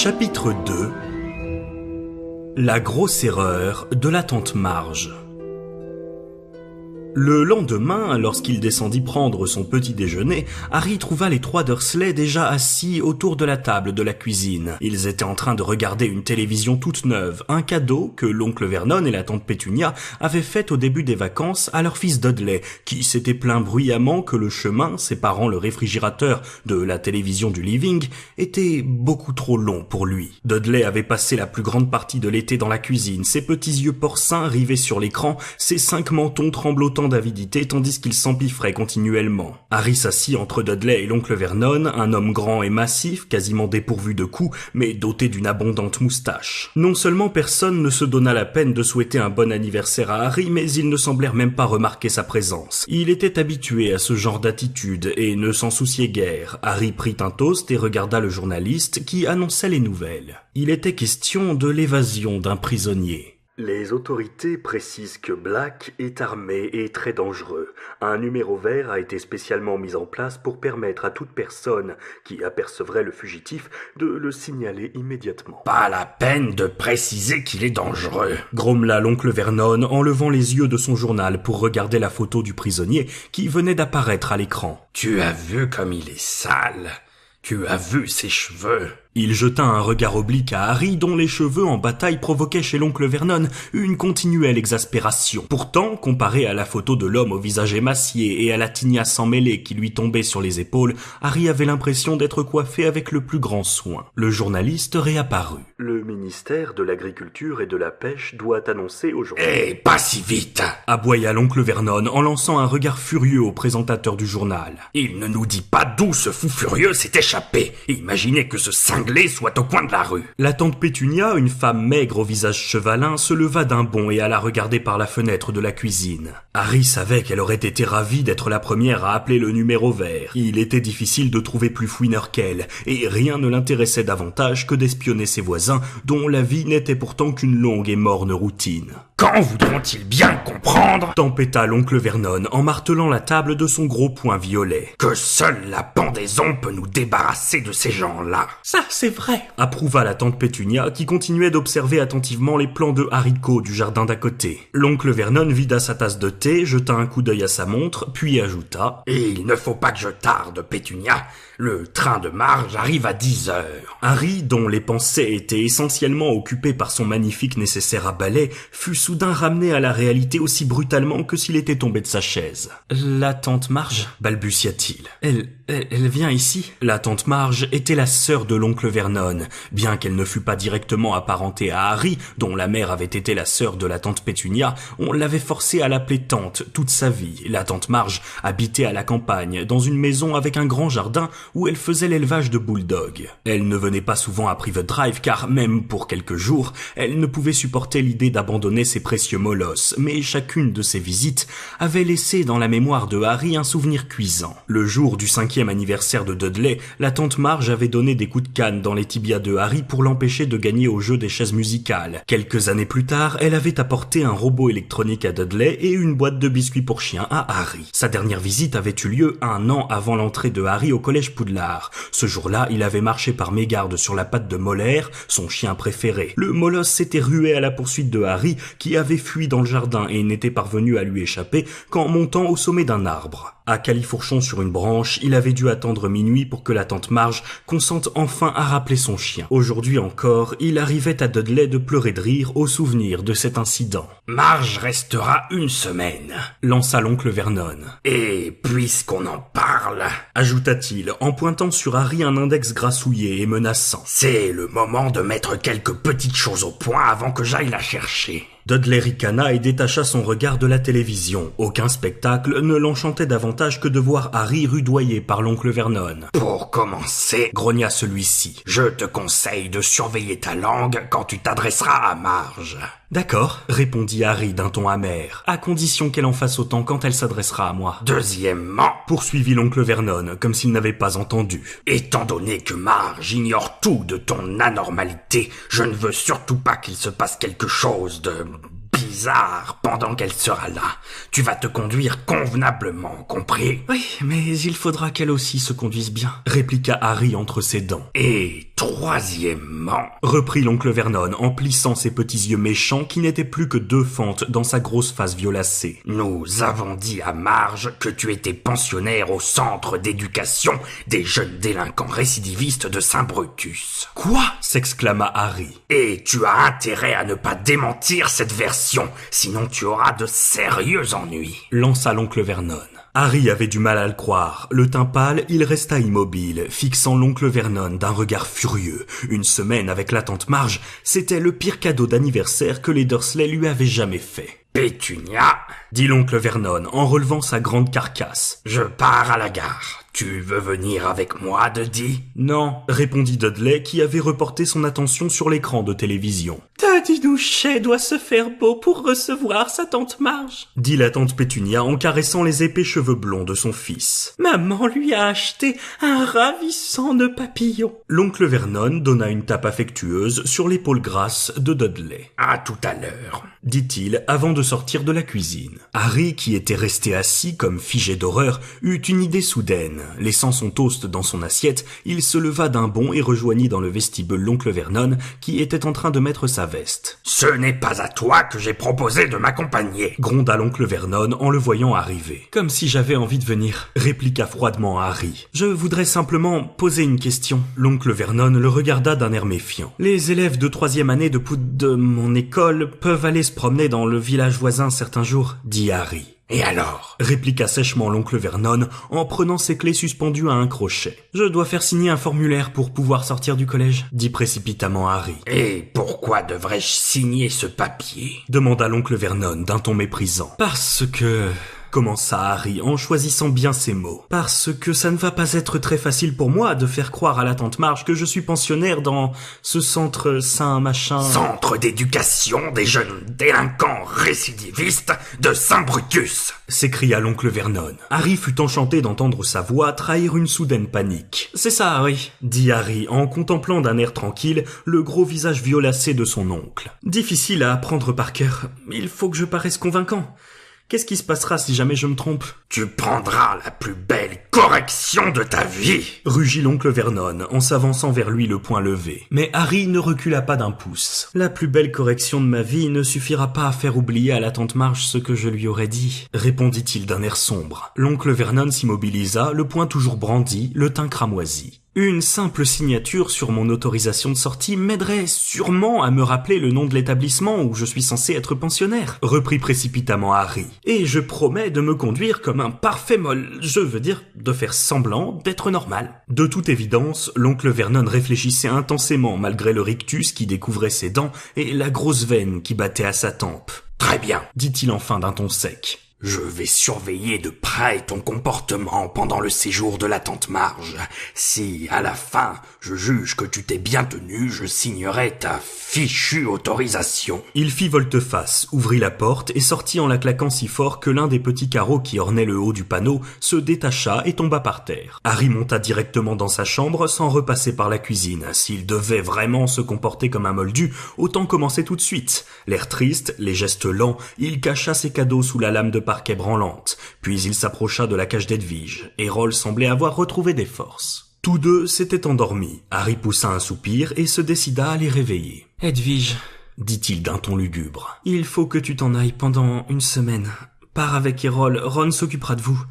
Chapitre 2. La grosse erreur de la tante Marge. Le lendemain, lorsqu'il descendit prendre son petit déjeuner, Harry trouva les trois Dursley déjà assis autour de la table de la cuisine. Ils étaient en train de regarder une télévision toute neuve, un cadeau que l'oncle Vernon et la tante Pétunia avaient fait au début des vacances à leur fils Dudley, qui s'était plaint bruyamment que le chemin séparant le réfrigérateur de la télévision du living était beaucoup trop long pour lui. Dudley avait passé la plus grande partie de l'été dans la cuisine, ses petits yeux porcins rivés sur l'écran, ses 5 mentons tremblotant d'avidité tandis qu'il s'empiffrait continuellement. Harry s'assit entre Dudley et l'oncle Vernon, un homme grand et massif, quasiment dépourvu de cou, mais doté d'une abondante moustache. Non seulement personne ne se donna la peine de souhaiter un bon anniversaire à Harry, mais ils ne semblèrent même pas remarquer sa présence. Il était habitué à ce genre d'attitude et ne s'en souciait guère. Harry prit un toast et regarda le journaliste qui annonçait les nouvelles. Il était question de l'évasion d'un prisonnier. Les autorités précisent que Black est armé et très dangereux. Un numéro vert a été spécialement mis en place pour permettre à toute personne qui apercevrait le fugitif de le signaler immédiatement. Pas la peine de préciser qu'il est dangereux, grommela l'oncle Vernon en levant les yeux de son journal pour regarder la photo du prisonnier qui venait d'apparaître à l'écran. Tu as vu comme il est sale. Tu as vu ses cheveux. Il jeta un regard oblique à Harry dont les cheveux en bataille provoquaient chez l'oncle Vernon une continuelle exaspération. Pourtant, comparé à la photo de l'homme au visage émacié et à la tignasse emmêlée qui lui tombait sur les épaules, Harry avait l'impression d'être coiffé avec le plus grand soin. Le journaliste réapparut. Le ministère de l'Agriculture et de la Pêche doit annoncer aujourd'hui... Eh, pas si vite, aboya l'oncle Vernon en lançant un regard furieux au présentateur du journal. Il ne nous dit pas d'où ce fou furieux s'est échappé. Imaginez que ce cinglé soit au coin de la rue. La tante Pétunia, une femme maigre au visage chevalin, se leva d'un bond et alla regarder par la fenêtre de la cuisine. Harry savait qu'elle aurait été ravie d'être la première à appeler le numéro vert. Il était difficile de trouver plus fouineur qu'elle, et rien ne l'intéressait davantage que d'espionner ses voisins, dont la vie n'était pourtant qu'une longue et morne routine. Quand voudront-ils bien comprendre, tempêta l'oncle Vernon en martelant la table de son gros poing violet, que seule la pendaison peut nous débarrasser de ces gens-là. Ça, c'est vrai, approuva la tante Pétunia qui continuait d'observer attentivement les plants de haricots du jardin d'à côté. L'oncle Vernon vida sa tasse de thé, jeta un coup d'œil à sa montre, puis ajouta: Et il ne faut pas que je tarde, Pétunia. Le train de Marge arrive à 10 heures. Harry, dont les pensées étaient essentiellement occupées par son magnifique nécessaire à balai, fut soudain ramené à la réalité aussi brutalement que s'il était tombé de sa chaise. La tante Marge, balbutia-t-il. Elle vient ici. La tante Marge était la sœur de l'oncle Vernon, bien qu'elle ne fût pas directement apparentée à Harry, dont la mère avait été la sœur de la tante Pétunia. On l'avait forcée à l'appeler tante toute sa vie. La tante Marge habitait à la campagne, dans une maison avec un grand jardin où elle faisait l'élevage de bulldogs. Elle ne venait pas souvent à Privet Drive car, même pour quelques jours, elle ne pouvait supporter l'idée d'abandonner ses précieux molosses, mais chacune de ses visites avait laissé dans la mémoire de Harry un souvenir cuisant. Le jour du 5e anniversaire de Dudley, la tante Marge avait donné des coups de canne dans les tibias de Harry pour l'empêcher de gagner au jeu des chaises musicales. Quelques années plus tard, elle avait apporté un robot électronique à Dudley et une boîte de biscuits pour chiens à Harry. Sa dernière visite avait eu lieu 1 an avant l'entrée de Harry au collège Poudlard. Ce jour-là, il avait marché par mégarde sur la patte de Molaire, son chien préféré. Le molosse s'était rué à la poursuite de Harry, qui avait fui dans le jardin et n'était parvenu à lui échapper qu'en montant au sommet d'un arbre. À califourchon sur une branche, il avait dû attendre minuit pour que la tante Marge consente enfin à rappeler son chien. Aujourd'hui encore, il arrivait à Dudley de pleurer de rire au souvenir de cet incident. Marge restera 1 semaine, lança l'oncle Vernon. Et puisqu'on en parle, ajouta-t-il en pointant sur Harry un index grassouillé et menaçant. C'est le moment de mettre quelques petites choses au point avant que j'aille la chercher. Dudley ricana et détacha son regard de la télévision. Aucun spectacle ne l'enchantait davantage que de voir Harry rudoyé par l'oncle Vernon. Pour commencer, grogna celui-ci, je te conseille de surveiller ta langue quand tu t'adresseras à Marge. D'accord, répondit Harry d'un ton amer, à condition qu'elle en fasse autant quand elle s'adressera à moi. Deuxièmement, poursuivit l'oncle Vernon, comme s'il n'avait pas entendu. Étant donné que Marge ignore tout de ton anormalité, je ne veux surtout pas qu'il se passe quelque chose de bizarre pendant qu'elle sera là. Tu vas te conduire convenablement, compris? Oui, mais il faudra qu'elle aussi se conduise bien, répliqua Harry entre ses dents. Et troisièmement, reprit l'oncle Vernon en plissant ses petits yeux méchants qui n'étaient plus que 2 fentes dans sa grosse face violacée. nous avons dit à Marge que tu étais pensionnaire au centre d'éducation des jeunes délinquants récidivistes de Saint-Brutus. Quoi? S'exclama Harry. Et tu as intérêt à ne pas démentir cette version, sinon tu auras de sérieux ennuis. Lança l'oncle Vernon. Harry avait du mal à le croire. Le teint pâle, il resta immobile, fixant l'oncle Vernon d'un regard furieux. Une semaine avec la tante Marge, c'était le pire cadeau d'anniversaire que les Dursley lui avaient jamais fait. Pétunia, Dit l'oncle Vernon en relevant sa grande carcasse. je pars à la gare. Tu veux venir avec moi, Duddy? Non, répondit Dudley qui avait reporté son attention sur l'écran de télévision. Daddy Douchet doit se faire beau pour recevoir sa tante Marge. Dit la tante Pétunia en caressant les épais cheveux blonds de son fils. Maman lui a acheté un ravissant nœud papillon. L'oncle Vernon donna une tape affectueuse sur l'épaule grasse de Dudley. À tout à l'heure. Dit-il avant de sortir de la cuisine. Harry, qui était resté assis comme figé d'horreur, eut une idée soudaine. Laissant son toast dans son assiette, il se leva d'un bond et rejoignit dans le vestibule l'oncle Vernon, qui était en train de mettre sa veste. Ce n'est pas à toi que j'ai proposé de m'accompagner. Gronda l'oncle Vernon en le voyant arriver. Comme si j'avais envie de venir, répliqua froidement Harry. Je voudrais simplement poser une question. L'oncle Vernon le regarda d'un air méfiant. Les élèves de 3e année de mon école peuvent aller se promener dans le village voisin certains jours, dit Harry. Et alors? Répliqua sèchement l'oncle Vernon en prenant ses clés suspendues à un crochet. Je dois faire signer un formulaire pour pouvoir sortir du collège, dit précipitamment Harry. Et pourquoi devrais-je signer ce papier? Demanda l'oncle Vernon d'un ton méprisant. Parce que... commença Harry en choisissant bien ses mots. Parce que ça ne va pas être très facile pour moi de faire croire à la tante Marge que je suis pensionnaire dans ce centre Saint-Machin... Centre d'éducation des jeunes délinquants récidivistes de Saint-Brutus, s'écria l'oncle Vernon. Harry fut enchanté d'entendre sa voix trahir une soudaine panique. C'est ça, oui, dit Harry en contemplant d'un air tranquille le gros visage violacé de son oncle. Difficile à apprendre par cœur. Il faut que je paraisse convaincant. Qu'est-ce qui se passera si jamais je me trompe? Tu prendras la plus belle correction de ta vie, rugit l'oncle Vernon en s'avançant vers lui le poing levé. Mais Harry ne recula pas d'un pouce. La plus belle correction de ma vie ne suffira pas à faire oublier à la tante Marge ce que je lui aurais dit, répondit-il d'un air sombre. L'oncle Vernon s'immobilisa, le poing toujours brandi, le teint cramoisi. Une simple signature sur mon autorisation de sortie m'aiderait sûrement à me rappeler le nom de l'établissement où je suis censé être pensionnaire, reprit précipitamment Harry. Et je promets de me conduire comme un parfait je veux dire, de faire semblant d'être normal. De toute évidence, l'oncle Vernon réfléchissait intensément malgré le rictus qui découvrait ses dents et la grosse veine qui battait à sa tempe. Très bien, dit-il enfin d'un ton sec. Je vais surveiller de près ton comportement pendant le séjour de la tante Marge. Si, à la fin, je juge que tu t'es bien tenu, je signerai ta fichue autorisation. Il fit volte-face, ouvrit la porte et sortit en la claquant si fort que l'un des petits carreaux qui ornaient le haut du panneau se détacha et tomba par terre. Harry monta directement dans sa chambre sans repasser par la cuisine. S'il devait vraiment se comporter comme un moldu, autant commencer tout de suite. L'air triste, les gestes lents, il cacha ses cadeaux sous la lame de parquet branlante, puis il s'approcha de la cage d'Edwige. Errol semblait avoir retrouvé des forces. Tous deux s'étaient endormis. Harry poussa un soupir et se décida à les réveiller. « Edwige, dit-il d'un ton lugubre, il faut que tu t'en ailles pendant une semaine. Pars avec Errol, Ron s'occupera de vous.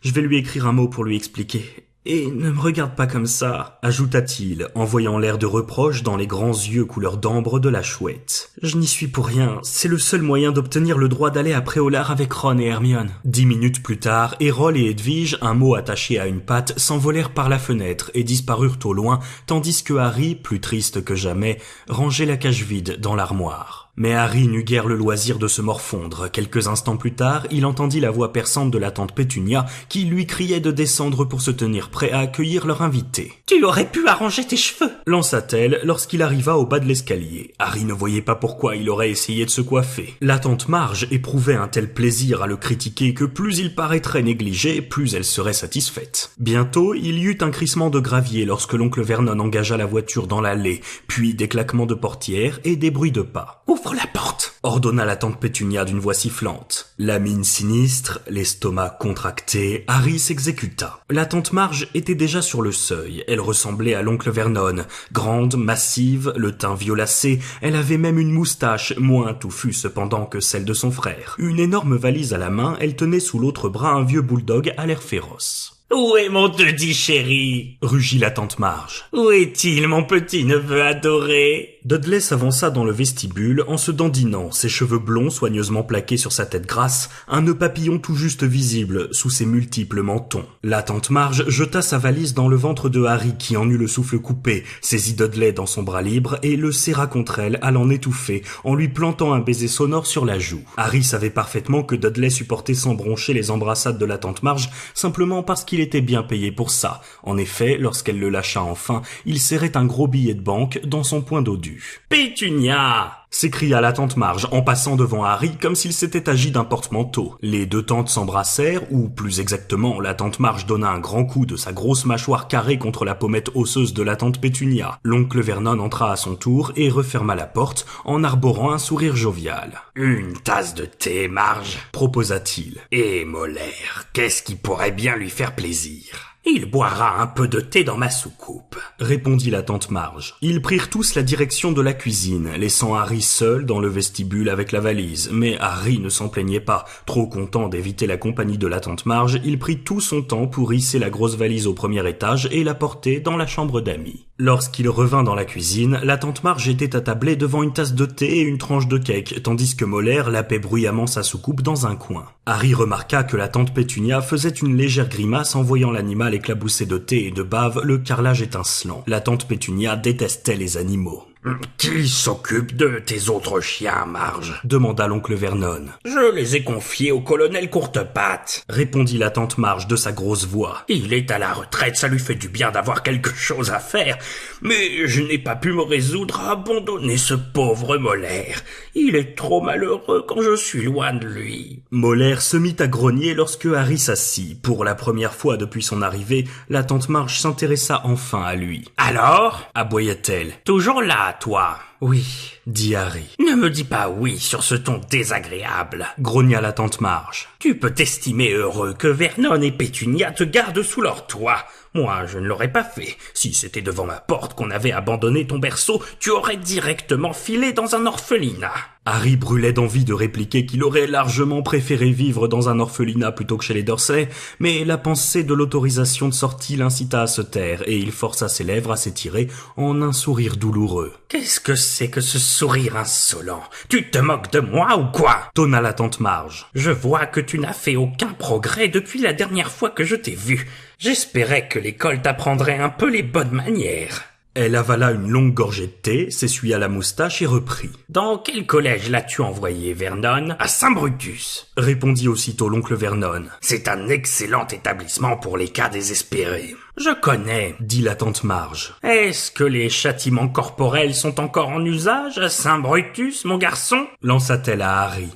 Je vais lui écrire un mot pour lui expliquer. Et ne me regarde pas comme ça, ajouta-t-il, en voyant l'air de reproche dans les grands yeux couleur d'ambre de la chouette. Je n'y suis pour rien, c'est le seul moyen d'obtenir le droit d'aller à Préolard avec Ron et Hermione. 10 minutes plus tard, Errol et Edwige, un mot attaché à une patte, s'envolèrent par la fenêtre et disparurent au loin, tandis que Harry, plus triste que jamais, rangeait la cage vide dans l'armoire. Mais Harry n'eut guère le loisir de se morfondre. Quelques instants plus tard, il entendit la voix perçante de la tante Pétunia qui lui criait de descendre pour se tenir prêt à accueillir leur invité. « Tu aurais pu arranger tes cheveux !» lança-t-elle lorsqu'il arriva au bas de l'escalier. Harry ne voyait pas pourquoi il aurait essayé de se coiffer. La tante Marge éprouvait un tel plaisir à le critiquer que plus il paraîtrait négligé, plus elle serait satisfaite. Bientôt, il y eut un crissement de gravier lorsque l'oncle Vernon engagea la voiture dans l'allée, puis des claquements de portière et des bruits de pas. « Ouvrez Ouvre la porte, ordonna la tante Pétunia d'une voix sifflante. La mine sinistre, l'estomac contracté, Harry s'exécuta. La tante Marge était déjà sur le seuil. Elle ressemblait à l'oncle Vernon. Grande, massive, le teint violacé, elle avait même une moustache, moins touffue cependant que celle de son frère. Une énorme valise à la main, elle tenait sous l'autre bras un vieux bulldog à l'air féroce. « Où est mon petit chéri ?» rugit la tante Marge. « Où est-il, mon petit-neveu adoré ?» Dudley s'avança dans le vestibule en se dandinant, ses cheveux blonds soigneusement plaqués sur sa tête grasse, un nœud papillon tout juste visible sous ses multiples mentons. La tante Marge jeta sa valise dans le ventre de Harry qui en eut le souffle coupé, saisit Dudley dans son bras libre et le serra contre elle à l'en étouffer en lui plantant un baiser sonore sur la joue. Harry savait parfaitement que Dudley supportait sans broncher les embrassades de la tante Marge simplement parce qu'il était bien payé pour ça. En effet, lorsqu'elle le lâcha enfin, il serrait un gros billet de banque dans son poing dodu. « Pétunia !» s'écria la tante Marge en passant devant Harry comme s'il s'était agi d'un porte-manteau. Les deux tantes s'embrassèrent, ou plus exactement, la tante Marge donna un grand coup de sa grosse mâchoire carrée contre la pommette osseuse de la tante Pétunia. L'oncle Vernon entra à son tour et referma la porte en arborant un sourire jovial. « Une tasse de thé, Marge ?» proposa-t-il. « Et Molaire, qu'est-ce qui pourrait bien lui faire plaisir ?» Il boira un peu de thé dans ma soucoupe, répondit la tante Marge. Ils prirent tous la direction de la cuisine, laissant Harry seul dans le vestibule avec la valise. Mais Harry ne s'en plaignait pas. Trop content d'éviter la compagnie de la tante Marge, il prit tout son temps pour hisser la grosse valise au premier étage et la porter dans la chambre d'amis. Lorsqu'il revint dans la cuisine, la tante Marge était attablée devant une tasse de thé et une tranche de cake, tandis que Molaire lapait bruyamment sa soucoupe dans un coin. Harry remarqua que la tante Pétunia faisait une légère grimace en voyant l'animal éclaboussé de thé et de bave, le carrelage étincelant. La tante Pétunia détestait les animaux. « Qui s'occupe de tes autres chiens, Marge ?» demanda l'oncle Vernon. « Je les ai confiés au colonel Courtepatte » répondit la tante Marge de sa grosse voix. « Il est à la retraite, ça lui fait du bien d'avoir quelque chose à faire, mais je n'ai pas pu me résoudre à abandonner ce pauvre Molaire. Il est trop malheureux quand je suis loin de lui. » Molaire se mit à grogner lorsque Harry s'assit. Pour la première fois depuis son arrivée, la tante Marge s'intéressa enfin à lui. « Alors ?» aboya-t-elle. « Toujours là, toi ?» « Oui, » dit Harry. « Ne me dis pas oui sur ce ton désagréable, » grogna la tante Marge. « Tu peux t'estimer heureux que Vernon et Pétunia te gardent sous leur toit. Moi, je ne l'aurais pas fait. Si c'était devant ma porte qu'on avait abandonné ton berceau, tu aurais directement filé dans un orphelinat. » Harry brûlait d'envie de répliquer qu'il aurait largement préféré vivre dans un orphelinat plutôt que chez les Dursley, mais la pensée de l'autorisation de sortie l'incita à se taire, et il força ses lèvres à s'étirer en un sourire douloureux. « Qu'est-ce que c'est que ce sourire insolent? Tu te moques de moi ou quoi ?» tonna la tante Marge. « Je vois que tu n'as fait aucun progrès depuis la dernière fois que je t'ai vu. J'espérais que l'école t'apprendrait un peu les bonnes manières. » Elle avala une longue gorgée de thé, s'essuya la moustache et reprit. « Dans quel collège l'as-tu envoyé, Vernon ?»« À Saint-Brutus, » répondit aussitôt l'oncle Vernon. « C'est un excellent établissement pour les cas désespérés. »« Je connais, » dit la tante Marge. « Est-ce que les châtiments corporels sont encore en usage à Saint-Brutus, mon garçon ?» lança-t-elle à Harry.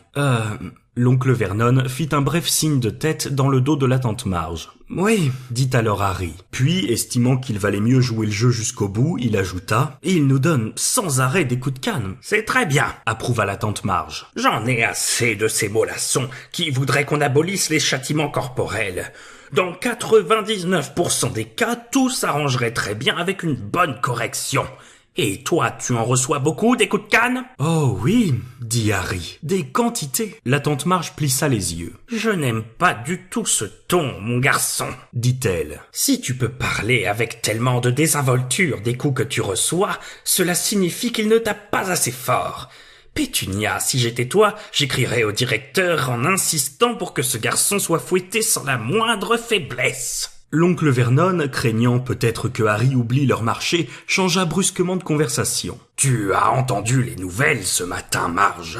L'oncle Vernon fit un bref signe de tête dans le dos de la tante Marge. « Oui, » dit alors Harry. Puis, estimant qu'il valait mieux jouer le jeu jusqu'au bout, il ajouta « Il nous donne sans arrêt des coups de canne. »« C'est très bien, » approuva la tante Marge. « J'en ai assez de ces mollassons qui voudraient qu'on abolisse les châtiments corporels. Dans 99% des cas, tout s'arrangerait très bien avec une bonne correction. Et toi, tu en reçois beaucoup des coups de canne ? » « Oh oui, » dit Harry, « des quantités. » La tante Marge plissa les yeux. « Je n'aime pas du tout ce ton, mon garçon, » dit-elle. « Si tu peux parler avec tellement de désinvolture des coups que tu reçois, cela signifie qu'il ne tape pas assez fort. Pétunia, si j'étais toi, j'écrirais au directeur en insistant pour que ce garçon soit fouetté sans la moindre faiblesse. » L'oncle Vernon, craignant peut-être que Harry oublie leur marché, changea brusquement de conversation. « Tu as entendu les nouvelles ce matin, Marge.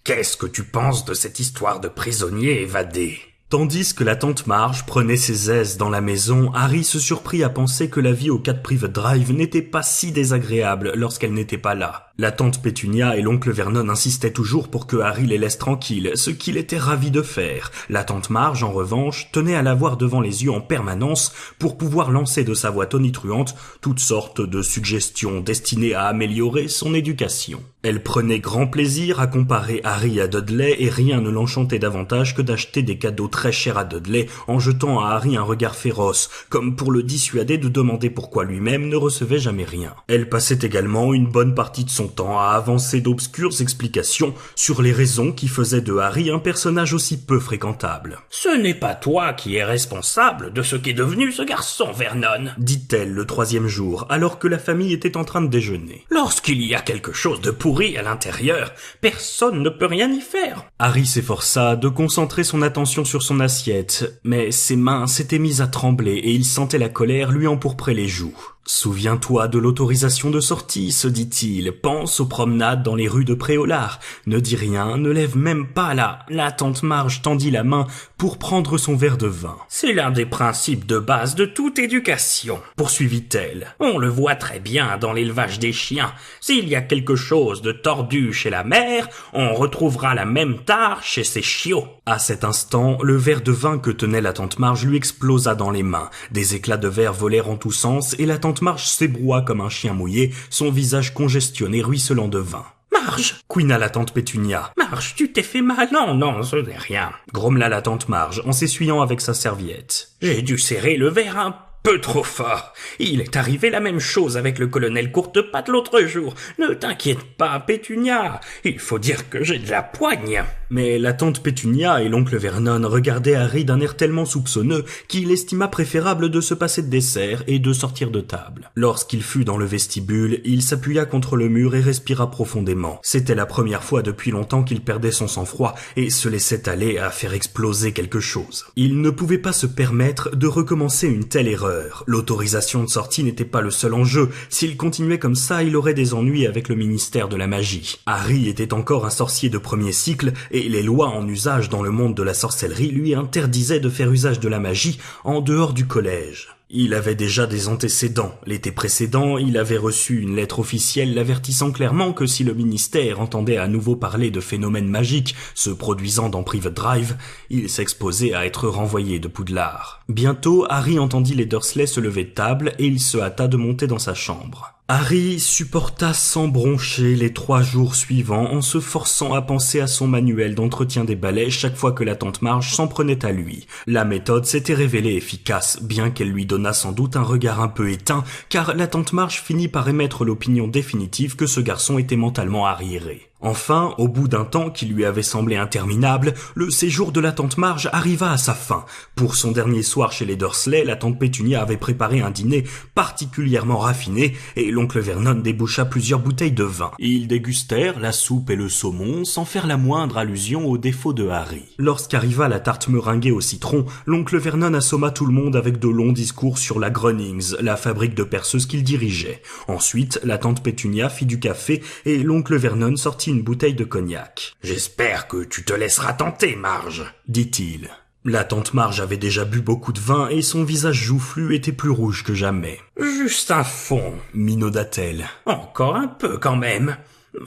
Qu'est-ce que tu penses de cette histoire de prisonnier évadé ?» Tandis que la tante Marge prenait ses aises dans la maison, Harry se surprit à penser que la vie au 4 Private Drive n'était pas si désagréable lorsqu'elle n'était pas là. La tante Pétunia et l'oncle Vernon insistaient toujours pour que Harry les laisse tranquilles, ce qu'il était ravi de faire. La tante Marge, en revanche, tenait à l'avoir devant les yeux en permanence pour pouvoir lancer de sa voix tonitruante toutes sortes de suggestions destinées à améliorer son éducation. Elle prenait grand plaisir à comparer Harry à Dudley et rien ne l'enchantait davantage que d'acheter des cadeaux très chers à Dudley en jetant à Harry un regard féroce, comme pour le dissuader de demander pourquoi lui-même ne recevait jamais rien. Elle passait également une bonne partie de son temps à avancer d'obscures explications sur les raisons qui faisaient de Harry un personnage aussi peu fréquentable. « Ce n'est pas toi qui es responsable de ce qu'est devenu ce garçon, Vernon, » dit-elle le 3e jour, alors que la famille était en train de déjeuner. « Lorsqu'il y a quelque chose de pourri à l'intérieur, personne ne peut rien y faire. » Harry s'efforça de concentrer son attention sur son assiette, mais ses mains s'étaient mises à trembler et il sentait la colère lui empourprer les joues. « Souviens-toi de l'autorisation de sortie, se dit-il. Pense aux promenades dans les rues de Préolard. Ne dis rien, ne lève même pas là. » La tante Marge tendit la main pour prendre son verre de vin. « C'est l'un des principes de base de toute éducation, » poursuivit-elle. « On le voit très bien dans l'élevage des chiens. S'il y a quelque chose de tordu chez la mère, on retrouvera la même tare chez ses chiots. » À cet instant, le verre de vin que tenait la tante Marge lui explosa dans les mains. Des éclats de verre volèrent en tous sens et la tante Marge s'ébroua comme un chien mouillé, son visage congestionné ruisselant de vin. « Marge !» couina la tante Pétunia. « Marge, tu t'es fait mal ?»« Non, ce n'est rien. » grommela la tante Marge en s'essuyant avec sa serviette. « J'ai dû serrer le verre un peu trop fort. Il est arrivé la même chose avec le colonel Courtepatte l'autre jour. Ne t'inquiète pas, Pétunia. Il faut dire que j'ai de la poigne. » Mais la tante Pétunia et l'oncle Vernon regardaient Harry d'un air tellement soupçonneux qu'il estima préférable de se passer de dessert et de sortir de table. Lorsqu'il fut dans le vestibule, il s'appuya contre le mur et respira profondément. C'était la première fois depuis longtemps qu'il perdait son sang-froid et se laissait aller à faire exploser quelque chose. Il ne pouvait pas se permettre de recommencer une telle erreur. L'autorisation de sortie n'était pas le seul enjeu. S'il continuait comme ça, il aurait des ennuis avec le ministère de la magie. Harry était encore un sorcier de premier cycle et les lois en usage dans le monde de la sorcellerie lui interdisaient de faire usage de la magie en dehors du collège. Il avait déjà des antécédents. L'été précédent, il avait reçu une lettre officielle l'avertissant clairement que si le ministère entendait à nouveau parler de phénomènes magiques se produisant dans Private Drive, il s'exposait à être renvoyé de Poudlard. Bientôt, Harry entendit les Dursley se lever de table et il se hâta de monter dans sa chambre. Harry supporta sans broncher les 3 jours suivants en se forçant à penser à son manuel d'entretien des balais chaque fois que la tante Marge s'en prenait à lui. La méthode s'était révélée efficace, bien qu'elle lui donnât sans doute un regard un peu éteint, car la tante Marge finit par émettre l'opinion définitive que ce garçon était mentalement arriéré. Enfin, au bout d'un temps qui lui avait semblé interminable, le séjour de la tante Marge arriva à sa fin. Pour son dernier soir chez les Dursley, la tante Pétunia avait préparé un dîner particulièrement raffiné et l'oncle Vernon déboucha plusieurs bouteilles de vin. Ils dégustèrent la soupe et le saumon sans faire la moindre allusion aux défauts de Harry. Lorsqu'arriva la tarte meringuée au citron, l'oncle Vernon assomma tout le monde avec de longs discours sur la Grunnings, la fabrique de perceuses qu'il dirigeait. Ensuite, la tante Pétunia fit du café et l'oncle Vernon sortit une bouteille de cognac. « J'espère que tu te laisseras tenter, Marge, » dit-il. La tante Marge avait déjà bu beaucoup de vin et son visage joufflu était plus rouge que jamais. « Juste un fond, » minauda-t-elle. « Encore un peu quand même. »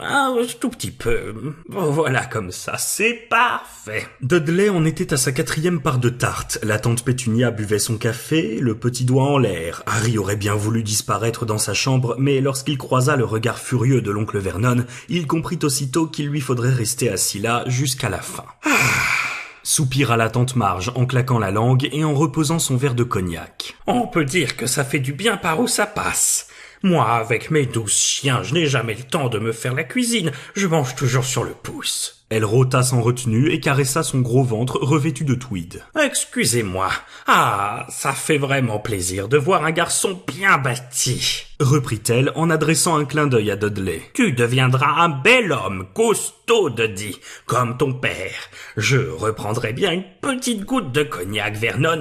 Ah, tout petit peu. Voilà comme ça, c'est parfait. Dudley en était à sa 4e part de tarte. La tante Pétunia buvait son café, le petit doigt en l'air. Harry aurait bien voulu disparaître dans sa chambre, mais lorsqu'il croisa le regard furieux de l'oncle Vernon, il comprit aussitôt qu'il lui faudrait rester assis là jusqu'à la fin. Soupira la tante Marge en claquant la langue et en reposant son verre de cognac. On peut dire que ça fait du bien par où ça passe. Moi, avec mes 12 chiens, je n'ai jamais le temps de me faire la cuisine. Je mange toujours sur le pouce. Elle rôta sans retenue et caressa son gros ventre revêtu de tweed. Excusez-moi. Ah, ça fait vraiment plaisir de voir un garçon bien bâti, reprit-elle en adressant un clin d'œil à Dudley. Tu deviendras un bel homme, costaud, Duddy, comme ton père. Je reprendrai bien une petite goutte de cognac, Vernon.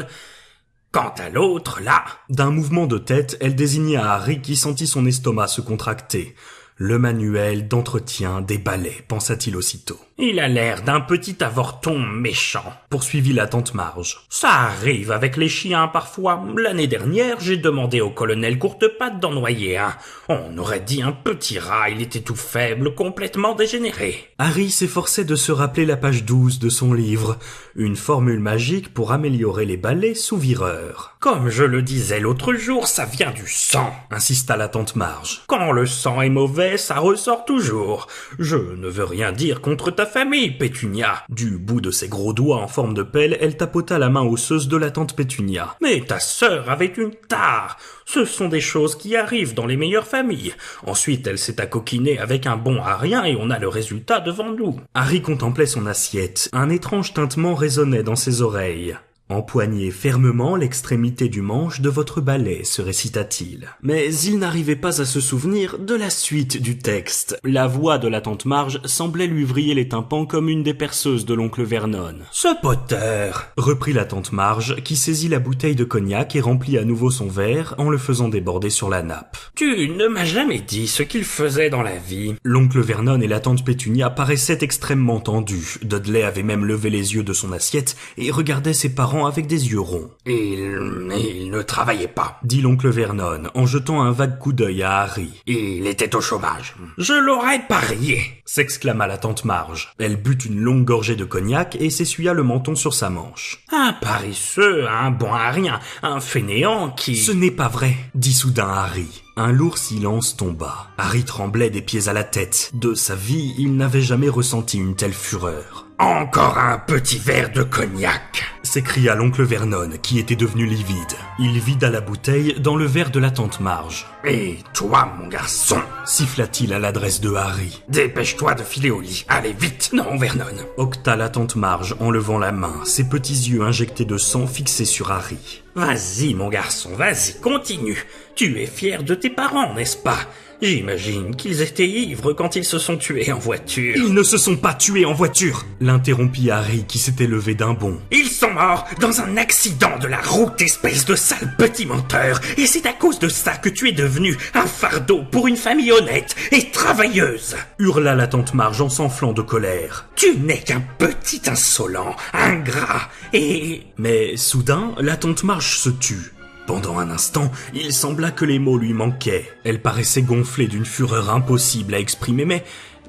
Quant à l'autre, là... D'un mouvement de tête, elle désigna Harry qui sentit son estomac se contracter. Le manuel d'entretien des balais, pensa-t-il aussitôt. Il a l'air d'un petit avorton méchant, poursuivit la tante Marge. Ça arrive avec les chiens parfois. L'année dernière, j'ai demandé au colonel Courtepatte d'en noyer un. On aurait dit un petit rat, il était tout faible, complètement dégénéré. Harry s'efforçait de se rappeler la page 12 de son livre, une formule magique pour améliorer les balais sous vireur. Comme je le disais l'autre jour, ça vient du sang, insista la tante Marge. Quand le sang est mauvais, ça ressort toujours. Je ne veux rien dire contre ta famille, Pétunia. Du bout de ses gros doigts en forme de pelle, elle tapota la main osseuse de la tante Pétunia. Mais ta sœur avait une tare. Ce sont des choses qui arrivent dans les meilleures familles. Ensuite, elle s'est accoquinée avec un bon à rien et on a le résultat devant nous. Harry contemplait son assiette. Un étrange tintement résonnait dans ses oreilles. Empoignez fermement l'extrémité du manche de votre balai, se récita-t-il. Mais il n'arrivait pas à se souvenir de la suite du texte. La voix de la tante Marge semblait lui vriller les tympans comme une des perceuses de l'oncle Vernon. « Ce Potter !» reprit la tante Marge, qui saisit la bouteille de cognac et remplit à nouveau son verre en le faisant déborder sur la nappe. « Tu ne m'as jamais dit ce qu'il faisait dans la vie. » L'oncle Vernon et la tante Pétunia paraissaient extrêmement tendus. Dudley avait même levé les yeux de son assiette et regardait ses parents avec des yeux ronds. « Il ne travaillait pas, » dit l'oncle Vernon, en jetant un vague coup d'œil à Harry. « Il était au chômage. »« Je l'aurais parié !» s'exclama la tante Marge. Elle but une longue gorgée de cognac et s'essuya le menton sur sa manche. « Un paresseux, un bon à rien, un fainéant qui... »« Ce n'est pas vrai !» dit soudain Harry. Un lourd silence tomba. Harry tremblait des pieds à la tête. De sa vie, il n'avait jamais ressenti une telle fureur. « Encore un petit verre de cognac !» s'écria l'oncle Vernon, qui était devenu livide. Il vida la bouteille dans le verre de la tante Marge. « Et toi, mon garçon !» siffla-t-il à l'adresse de Harry. « Dépêche-toi de filer au lit. Allez, vite !»« Non, Vernon !» octa la tante Marge en levant la main, ses petits yeux injectés de sang fixés sur Harry. « Vas-y, mon garçon, vas-y, continue. Tu es fier de tes parents, n'est-ce pas ? J'imagine qu'ils étaient ivres quand ils se sont tués en voiture. »« Ils ne se sont pas tués en voiture !» l'interrompit Harry qui s'était levé d'un bond. « Ils sont morts dans un accident de la route, espèce de sale petit menteur. Et c'est à cause de ça que tu es devenu un fardeau pour une famille honnête et travailleuse. » hurla la tante Marge en s'enflant de colère. « Tu n'es qu'un petit insolent, ingrat et... » Mais soudain, la tante Marge se tut. Pendant un instant, il sembla que les mots lui manquaient. Elle paraissait gonflée d'une fureur impossible à exprimer, mais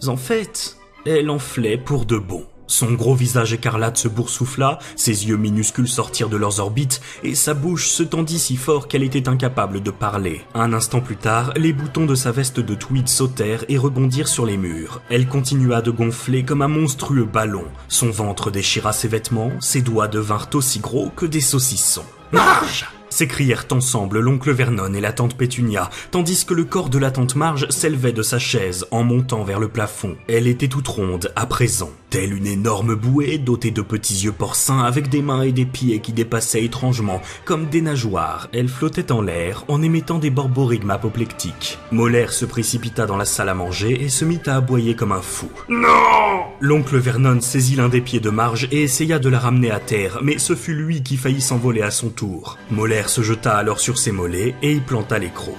en fait, elle enflait pour de bon. Son gros visage écarlate se boursoufla, ses yeux minuscules sortirent de leurs orbites, et sa bouche se tendit si fort qu'elle était incapable de parler. Un instant plus tard, les boutons de sa veste de tweed sautèrent et rebondirent sur les murs. Elle continua de gonfler comme un monstrueux ballon. Son ventre déchira ses vêtements, ses doigts devinrent aussi gros que des saucissons. « Marge !» s'écrièrent ensemble l'oncle Vernon et la tante Pétunia, tandis que le corps de la tante Marge s'élevait de sa chaise en montant vers le plafond. Elle était toute ronde à présent, telle une énorme bouée dotée de petits yeux porcins avec des mains et des pieds qui dépassaient étrangement comme des nageoires. Elle flottait en l'air en émettant des borborigmes apoplectiques. Molaire se précipita dans la salle à manger et se mit à aboyer comme un fou. « Non !» L'oncle Vernon saisit l'un des pieds de Marge et essaya de la ramener à terre, mais ce fut lui qui faillit s'envoler à son tour. Molaire se jeta alors sur ses mollets et y planta les crocs.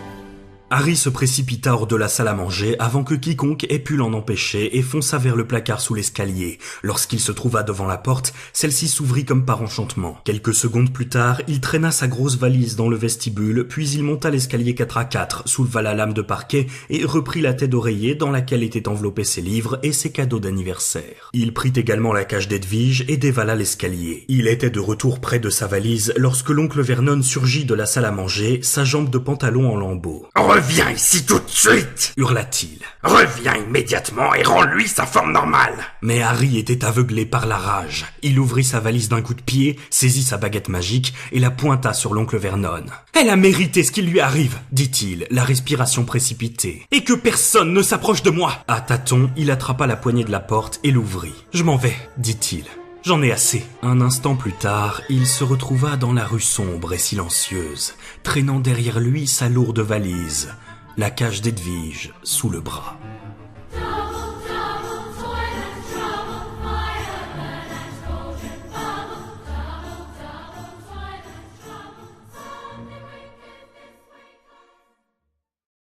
Harry se précipita hors de la salle à manger avant que quiconque ait pu l'en empêcher et fonça vers le placard sous l'escalier. Lorsqu'il se trouva devant la porte, celle-ci s'ouvrit comme par enchantement. Quelques secondes plus tard, il traîna sa grosse valise dans le vestibule, puis il monta l'escalier 4 à 4, souleva la lame de parquet et reprit la tête d'oreiller dans laquelle étaient enveloppés ses livres et ses cadeaux d'anniversaire. Il prit également la cage d'Edwige et dévala l'escalier. Il était de retour près de sa valise lorsque l'oncle Vernon surgit de la salle à manger, sa jambe de pantalon en lambeaux. « Reviens ici tout de suite !» hurla-t-il. « Reviens immédiatement et rends-lui sa forme normale !» Mais Harry était aveuglé par la rage. Il ouvrit sa valise d'un coup de pied, saisit sa baguette magique et la pointa sur l'oncle Vernon. « Elle a mérité ce qui lui arrive !» dit-il, la respiration précipitée. « Et que personne ne s'approche de moi !» À tâtons, il attrapa la poignée de la porte et l'ouvrit. « Je m'en vais !» dit-il. J'en ai assez. » Un instant plus tard, il se retrouva dans la rue sombre et silencieuse, traînant derrière lui sa lourde valise, la cage d'Edwige sous le bras.